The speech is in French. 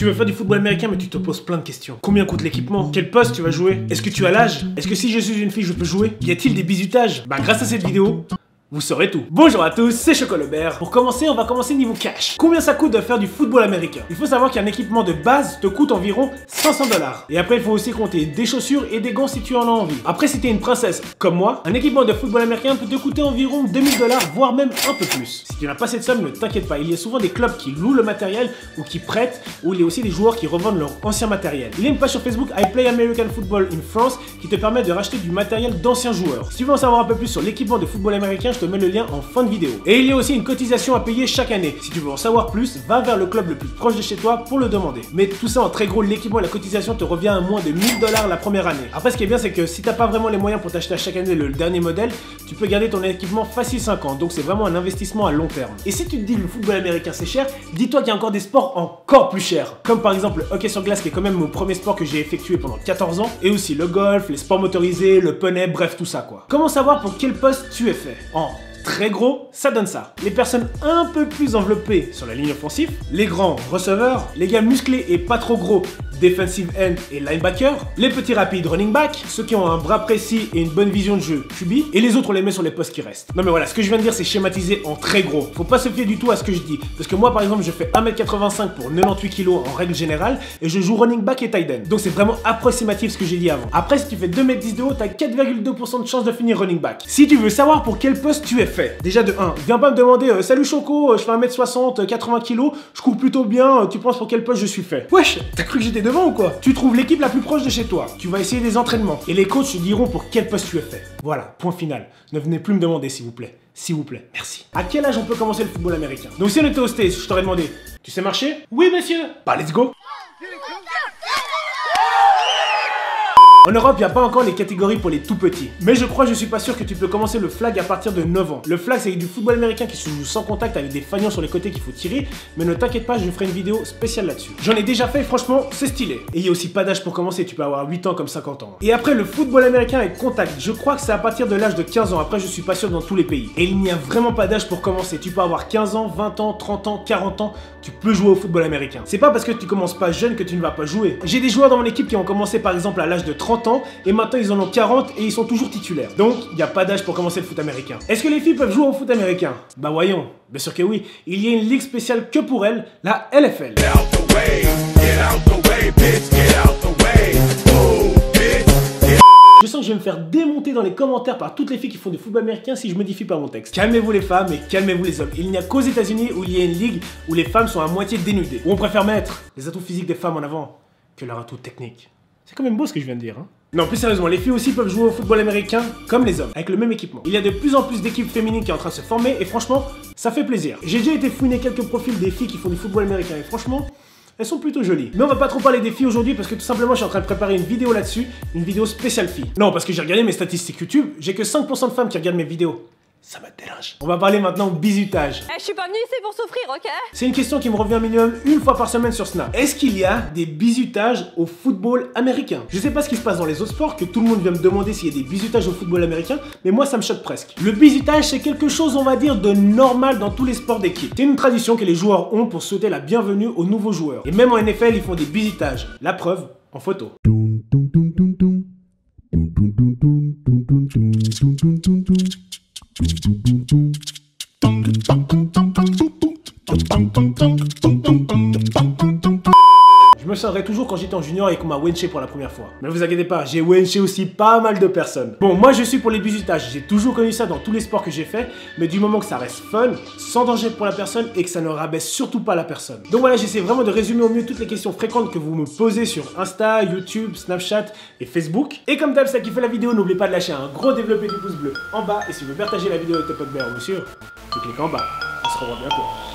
Tu veux faire du football américain mais tu te poses plein de questions. Combien coûte l'équipement? Quel poste tu vas jouer? Est-ce que tu as l'âge? Est-ce que si je suis une fille je peux jouer? Y a-t-il des bizutages? Bah grâce à cette vidéo, vous saurez tout. Bonjour à tous, c'est Chocolobert. Pour commencer, on va commencer niveau cash. Combien ça coûte de faire du football américain? Il faut savoir qu'un équipement de base te coûte environ 500 $. Et après, il faut aussi compter des chaussures et des gants si tu en as envie. Après, si t'es une princesse comme moi, un équipement de football américain peut te coûter environ 2000 $, voire même un peu plus. Si tu n'as pas cette somme, ne t'inquiète pas. Il y a souvent des clubs qui louent le matériel ou qui prêtent, ou il y a aussi des joueurs qui revendent leur ancien matériel. Il y a une page sur Facebook, I Play American Football in France, qui te permet de racheter du matériel d'anciens joueurs. Si tu veux en savoir un peu plus sur l'équipement de football américain, je te mets le lien en fin de vidéo. Et il y a aussi une cotisation à payer chaque année. Si tu veux en savoir plus, va vers le club le plus proche de chez toi pour le demander. Mais tout ça en très gros, l'équipement et la cotisation te revient à moins de 1000 $ la première année. Après, ce qui est bien, c'est que si t'as pas vraiment les moyens pour t'acheter à chaque année le dernier modèle, tu peux garder ton équipement facile 5 ans. Donc c'est vraiment un investissement à long terme. Et si tu te dis le football américain c'est cher, dis-toi qu'il y a encore des sports encore plus chers. Comme par exemple le hockey sur glace qui est quand même mon premier sport que j'ai effectué pendant 14 ans. Et aussi le golf, les sports motorisés, le poney, bref tout ça quoi. Comment savoir pour quel poste tu es fait? Très gros, ça donne ça. Les personnes un peu plus enveloppées sur la ligne offensive, les grands receveurs, les gars musclés et pas trop gros, defensive end et linebacker, les petits rapides running back, ceux qui ont un bras précis et une bonne vision de jeu QB, et les autres on les met sur les postes qui restent. Non mais voilà, ce que je viens de dire c'est schématisé en très gros. Faut pas se fier du tout à ce que je dis, parce que moi par exemple je fais 1m85 pour 98 kg en règle générale, et je joue running back et tight end. Donc c'est vraiment approximatif ce que j'ai dit avant. Après si tu fais 2m10 de haut, t'as 4,2% de chance de finir running back. Si tu veux savoir pour quel poste tu es fait, déjà de 1, viens pas me demander salut Choco, je fais 1m60, 80 kg, je cours plutôt bien, tu penses pour quel poste je suis fait? Wesh, t'as cru que j'étais devant ou quoi? Tu trouves l'équipe la plus proche de chez toi, tu vas essayer des entraînements, et les coachs te diront pour quel poste tu es fait. Voilà, point final. Ne venez plus me demander s'il vous plaît. S'il vous plaît, merci. À quel âge on peut commencer le football américain? Donc si on était au States, je t'aurais demandé, tu sais marcher? Oui monsieur. Bah let's go. En Europe, il n'y a pas encore les catégories pour les tout petits. Mais je suis pas sûr que tu peux commencer le flag à partir de 9 ans. Le flag, c'est du football américain qui se joue sans contact avec des fagnons sur les côtés qu'il faut tirer. Mais ne t'inquiète pas, je ferai une vidéo spéciale là-dessus. J'en ai déjà fait, franchement, c'est stylé. Et il y a aussi pas d'âge pour commencer, tu peux avoir 8 ans comme 50 ans. Et après, le football américain avec contact, je crois que c'est à partir de l'âge de 15 ans. Après, je suis pas sûr dans tous les pays. Et il n'y a vraiment pas d'âge pour commencer. Tu peux avoir 15 ans, 20 ans, 30 ans, 40 ans. Tu peux jouer au football américain. C'est pas parce que tu commences pas jeune que tu ne vas pas jouer. J'ai des joueurs dans mon équipe qui ont commencé par exemple à l'âge de 30 ans et maintenant ils en ont 40 et ils sont toujours titulaires. Donc il n'y a pas d'âge pour commencer le foot américain. Est-ce que les filles peuvent jouer au foot américain? Bah voyons, bien sûr que oui. Il y a une ligue spéciale que pour elles, la LFL. Je sens que je vais me faire démonter dans les commentaires par toutes les filles qui font du football américain si je modifie pas mon texte. Calmez-vous les femmes et calmez-vous les hommes. Il n'y a qu'aux États-Unis où il y a une ligue où les femmes sont à moitié dénudées. Où on préfère mettre les atouts physiques des femmes en avant que leurs atouts techniques. C'est quand même beau ce que je viens de dire, hein. Non, plus sérieusement, les filles aussi peuvent jouer au football américain comme les hommes, avec le même équipement. Il y a de plus en plus d'équipes féminines qui sont en train de se former et franchement, ça fait plaisir. J'ai déjà été fouiner quelques profils des filles qui font du football américain et franchement, elles sont plutôt jolies. Mais on va pas trop parler des filles aujourd'hui parce que tout simplement je suis en train de préparer une vidéo là-dessus, une vidéo spéciale filles. Non, parce que j'ai regardé mes statistiques YouTube, j'ai que 5% de femmes qui regardent mes vidéos. Ça me dérange. On va parler maintenant bizutage. Je suis pas venue ici pour souffrir, ok? C'est une question qui me revient minimum une fois par semaine sur Snap. Est-ce qu'il y a des bizutages au football américain? Je sais pas ce qui se passe dans les autres sports, que tout le monde vient me demander s'il y a des bizutages au football américain, mais moi ça me choque presque. Le bizutage c'est quelque chose, on va dire, de normal dans tous les sports d'équipe. C'est une tradition que les joueurs ont pour souhaiter la bienvenue aux nouveaux joueurs. Et même en NFL, ils font des bizutages. La preuve, en photo. Je me souviendrai toujours quand j'étais en junior et qu'on m'a wenché pour la première fois. Mais vous inquiétez pas, j'ai wenché aussi pas mal de personnes. Bon, moi je suis pour les bizutages, j'ai toujours connu ça dans tous les sports que j'ai fait, mais du moment que ça reste fun, sans danger pour la personne et que ça ne rabaisse surtout pas la personne. Donc voilà, j'essaie vraiment de résumer au mieux toutes les questions fréquentes que vous me posez sur Insta, YouTube, Snapchat et Facebook. Et comme d'hab, ça qui fait la vidéo, n'oubliez pas de lâcher un gros développé du pouce bleu en bas. Et si vous voulez partager la vidéo avec tes potes bien, monsieur, tu cliques en bas. On se revoit bientôt.